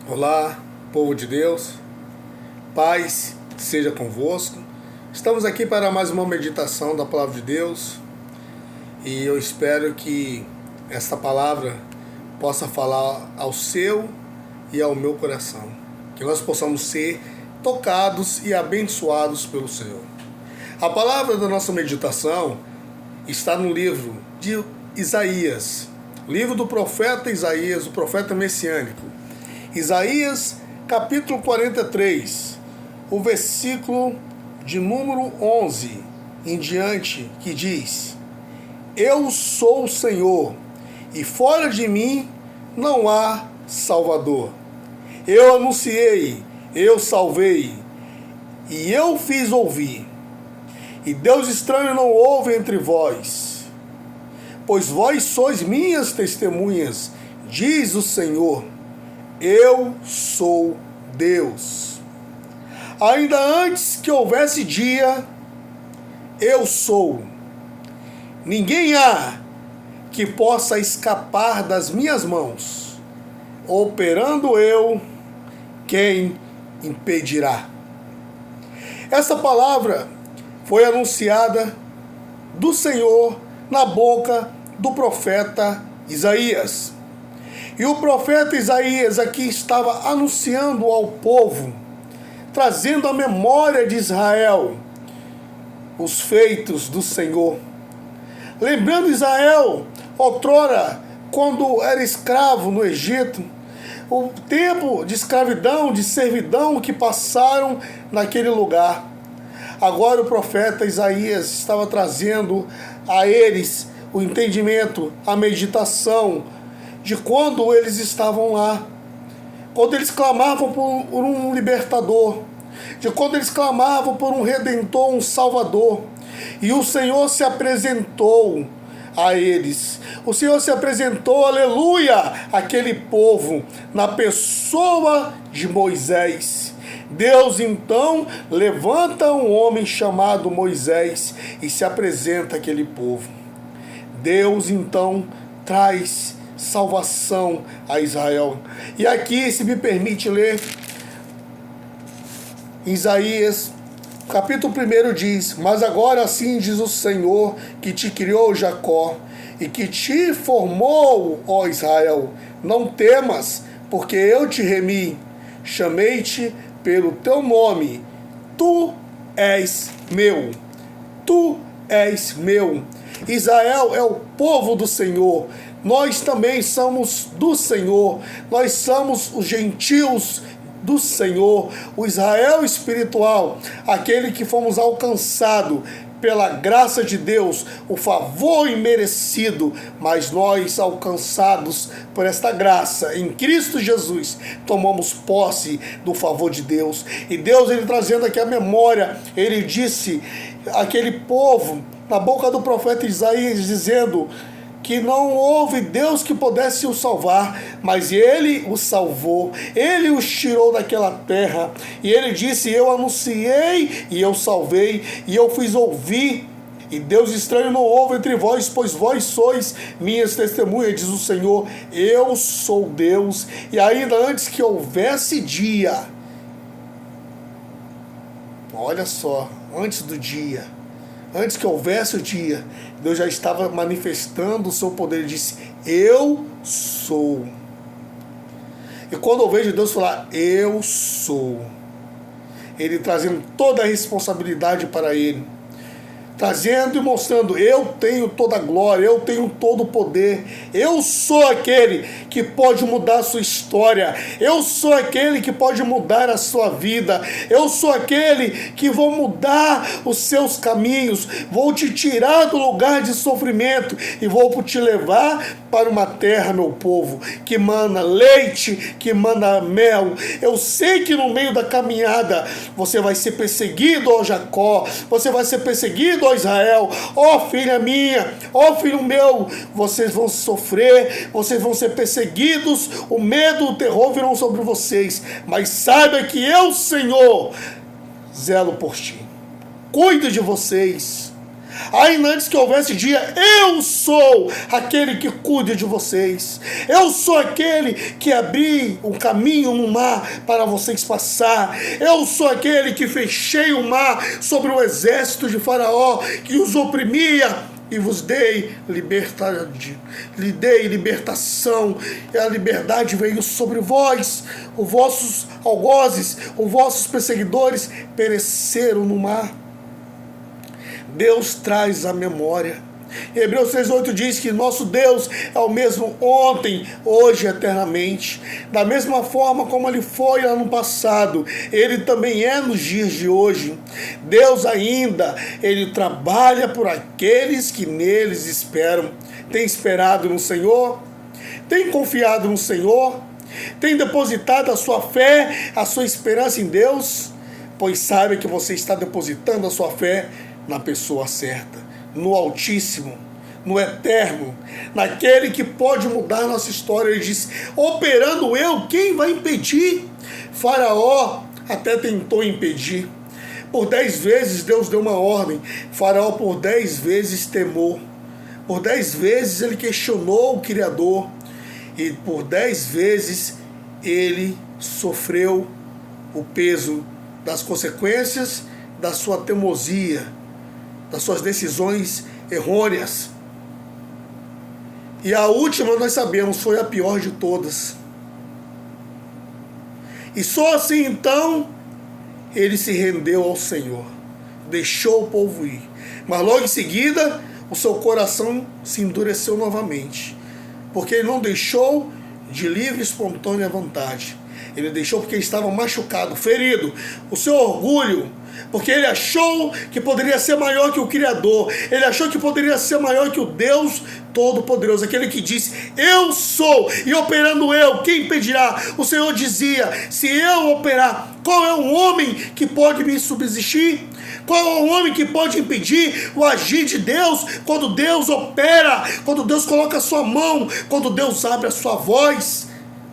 Olá, povo de Deus, paz seja convosco. Estamos aqui para mais uma meditação da Palavra de Deus e eu espero que esta palavra possa falar ao seu e ao meu coração, que nós possamos ser tocados e abençoados pelo Senhor. A palavra da nossa meditação está no livro de Isaías, livro do profeta Isaías, o profeta messiânico. Isaías, capítulo 43, o versículo de número 11 em diante, que diz: Eu sou o Senhor, e fora de mim não há Salvador. Eu anunciei, eu salvei, e eu fiz ouvir. E Deus estranho não houve entre vós, pois vós sois minhas testemunhas, diz o Senhor. Eu sou Deus. Ainda antes que houvesse dia, eu sou. Ninguém há que possa escapar das minhas mãos. Operando eu, quem impedirá? Essa palavra foi anunciada do Senhor na boca do profeta Isaías. E o profeta Isaías aqui estava anunciando ao povo, trazendo à memória de Israel os feitos do Senhor. Lembrando Israel, outrora, quando era escravo no Egito, o tempo de escravidão, de servidão que passaram naquele lugar. Agora o profeta Isaías estava trazendo a eles o entendimento, a meditação, de quando eles estavam lá, quando eles clamavam por um libertador, de quando eles clamavam por um redentor, um salvador, e o Senhor se apresentou a eles, o Senhor se apresentou, aleluia, àquele povo, na pessoa de Moisés. Deus então levanta um homem chamado Moisés e se apresenta àquele povo. Deus então traz salvação a Israel. E aqui, se me permite ler, Isaías, capítulo 1 diz: Mas agora assim diz o Senhor, que te criou, Jacó, e que te formou, ó Israel, não temas, porque eu te remi, chamei-te pelo teu nome, tu és meu, tu és meu. Israel é o povo do Senhor. Nós também somos do Senhor, nós somos os gentios do Senhor, o Israel espiritual, aquele que fomos alcançados pela graça de Deus, o favor imerecido, mas nós alcançados por esta graça, em Cristo Jesus, tomamos posse do favor de Deus. E Deus, ele trazendo aqui a memória, ele disse àquele povo, na boca do profeta Isaías, dizendo que não houve Deus que pudesse o salvar, mas Ele o salvou, Ele os tirou daquela terra, e Ele disse: eu anunciei, e eu salvei, e eu fiz ouvir, e Deus estranho não houve entre vós, pois vós sois minhas testemunhas, diz o Senhor. Eu sou Deus, e ainda antes que houvesse dia, olha só, antes do dia, antes que houvesse o dia, Deus já estava manifestando o seu poder. Ele disse: eu sou. E quando eu vejo Deus falar eu sou, Ele trazendo toda a responsabilidade para Ele, trazendo e mostrando: eu tenho toda a glória, eu tenho todo o poder, eu sou aquele que pode mudar a sua história, eu sou aquele que pode mudar a sua vida, eu sou aquele que vou mudar os seus caminhos, vou te tirar do lugar de sofrimento e vou te levar para uma terra, meu povo, que mana leite, que mana mel. Eu sei que no meio da caminhada você vai ser perseguido, ó Jacó, você vai ser perseguido, ó Israel, ó filha minha, ó filho meu, vocês vão sofrer, vocês vão ser perseguidos, o medo, o terror virão sobre vocês, mas saiba que eu, Senhor, zelo por ti, cuido de vocês. Ainda antes que houvesse dia, eu sou aquele que cuida de vocês. Eu sou aquele que abri um caminho no mar para vocês passar. Eu sou aquele que fechei o mar sobre o exército de Faraó, que os oprimia, e vos dei liberdade, lhe dei libertação, e a liberdade veio sobre vós. Os vossos algozes, os vossos perseguidores pereceram no mar. Deus traz a memória. Hebreus 6,8 diz que nosso Deus é o mesmo ontem, hoje e eternamente. Da mesma forma como Ele foi lá no passado, Ele também é nos dias de hoje. Deus ainda, Ele trabalha por aqueles que neles esperam. Tem esperado no Senhor? Tem confiado no Senhor? Tem depositado a sua fé, a sua esperança em Deus? Pois sabe que você está depositando a sua fé na pessoa certa, no Altíssimo, no Eterno, naquele que pode mudar a nossa história. Ele diz: operando eu, quem vai impedir? Faraó até tentou impedir. Por 10 vezes Deus deu uma ordem. Faraó por 10 vezes temou. Por 10 vezes ele questionou o Criador. E por 10 vezes ele sofreu o peso das consequências da sua teimosia, das suas decisões errôneas. E a última, nós sabemos, foi a pior de todas. E só assim então ele se rendeu ao Senhor, deixou o povo ir. Mas logo em seguida o seu coração se endureceu novamente, porque ele não deixou de livre e espontânea vontade. Ele deixou porque ele estava machucado, ferido. O seu orgulho, porque ele achou que poderia ser maior que o Criador. Ele achou que poderia ser maior que o Deus Todo-Poderoso, aquele que disse: eu sou, e operando eu, quem impedirá? O Senhor dizia: se eu operar, qual é o homem que pode me subsistir? Qual é o homem que pode impedir o agir de Deus? Quando Deus opera, quando Deus coloca a sua mão, quando Deus abre a sua voz,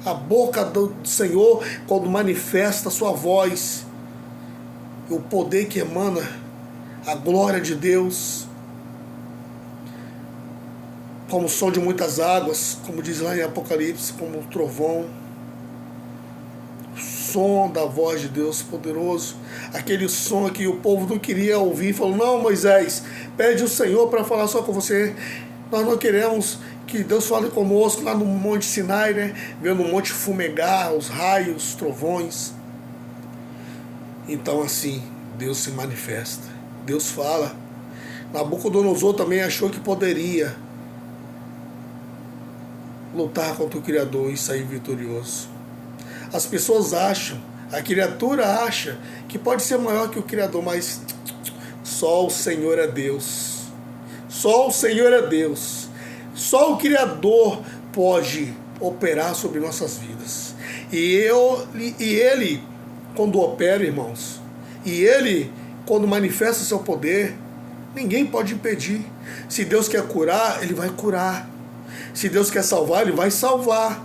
a boca do Senhor, quando manifesta a sua voz, o poder que emana, a glória de Deus, como o som de muitas águas, como diz lá em Apocalipse, como um trovão, o som da voz de Deus poderoso, aquele som que o povo não queria ouvir, falou: não, Moisés, pede o Senhor para falar só com você, nós não queremos que Deus fale conosco lá no Monte Sinai, né? Vendo o monte fumegar, os raios, os trovões. Então assim, Deus se manifesta, Deus fala. Nabucodonosor também achou que poderia lutar contra o Criador e sair vitorioso. As pessoas acham, a criatura acha que pode ser maior que o Criador, mas só o Senhor é Deus. Só o Senhor é Deus. Só o Criador pode operar sobre nossas vidas. E Ele, quando opera, irmãos, e Ele, quando manifesta seu poder, ninguém pode impedir. Se Deus quer curar, Ele vai curar. Se Deus quer salvar, Ele vai salvar.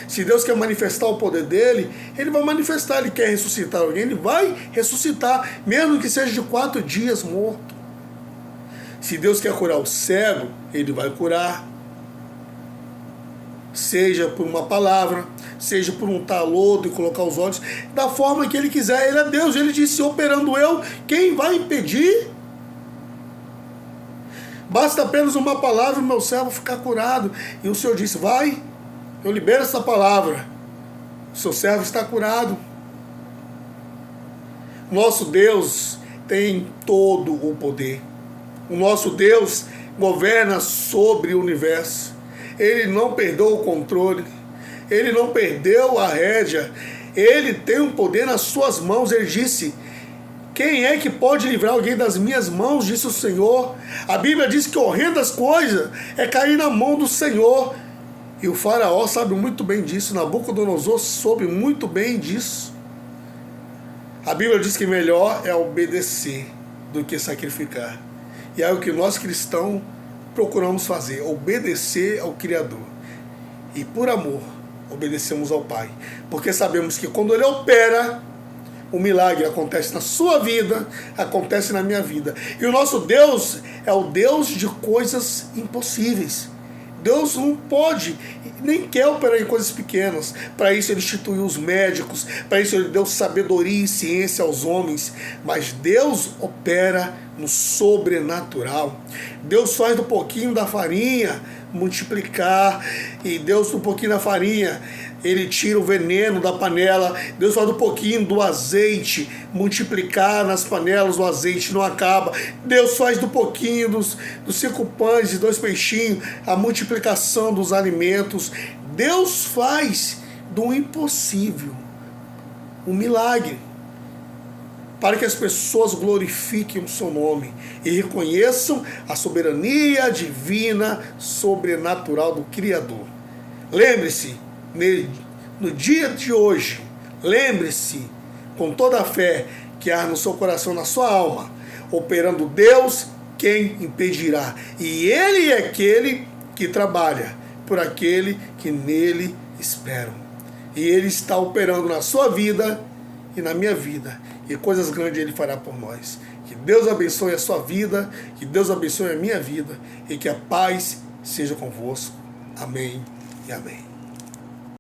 Se Deus quer manifestar o poder dEle, Ele vai manifestar. Ele quer ressuscitar alguém, Ele vai ressuscitar, mesmo que seja de 4 dias morto. Se Deus quer curar o cego, Ele vai curar. Seja por uma palavra, seja por um talodo e colocar os olhos, da forma que Ele quiser. Ele é Deus. Ele disse: operando eu, quem vai impedir? Basta apenas uma palavra e o meu servo ficar curado. E o Senhor disse: vai, eu libero essa palavra, o seu servo está curado. Nosso Deus tem todo o poder. O nosso Deus governa sobre o universo. Ele não perdeu o controle. Ele não perdeu a rédea. Ele tem o poder nas suas mãos. Ele disse: quem é que pode livrar alguém das minhas mãos? Disse o Senhor. A Bíblia diz que horrendas coisas é cair na mão do Senhor. E o faraó sabe muito bem disso. Nabucodonosor soube muito bem disso. A Bíblia diz que melhor é obedecer do que sacrificar. E é o que nós cristãos procuramos fazer: obedecer ao Criador. E por amor, obedecemos ao Pai. Porque sabemos que quando Ele opera, o milagre acontece na sua vida, acontece na minha vida. E o nosso Deus é o Deus de coisas impossíveis. Deus não pode, nem quer operar em coisas pequenas. Para isso ele instituiu os médicos, para isso ele deu sabedoria e ciência aos homens. Mas Deus opera no sobrenatural. Deus faz do pouquinho da farinha multiplicar, e Deus do pouquinho da farinha, ele tira o veneno da panela. Deus faz do pouquinho do azeite multiplicar nas panelas, o azeite não acaba. Deus faz do pouquinho dos 5 pães e 2 peixinhos a multiplicação dos alimentos. Deus faz do impossível um milagre, para que as pessoas glorifiquem o seu nome e reconheçam a soberania divina, sobrenatural do Criador. Lembre-se, no dia de hoje, lembre-se com toda a fé que há no seu coração, na sua alma, operando Deus, quem impedirá? E Ele é aquele que trabalha por aquele que nele esperam. E Ele está operando na sua vida e na minha vida. E coisas grandes Ele fará por nós. Que Deus abençoe a sua vida, que Deus abençoe a minha vida, e que a paz seja convosco. Amém e amém.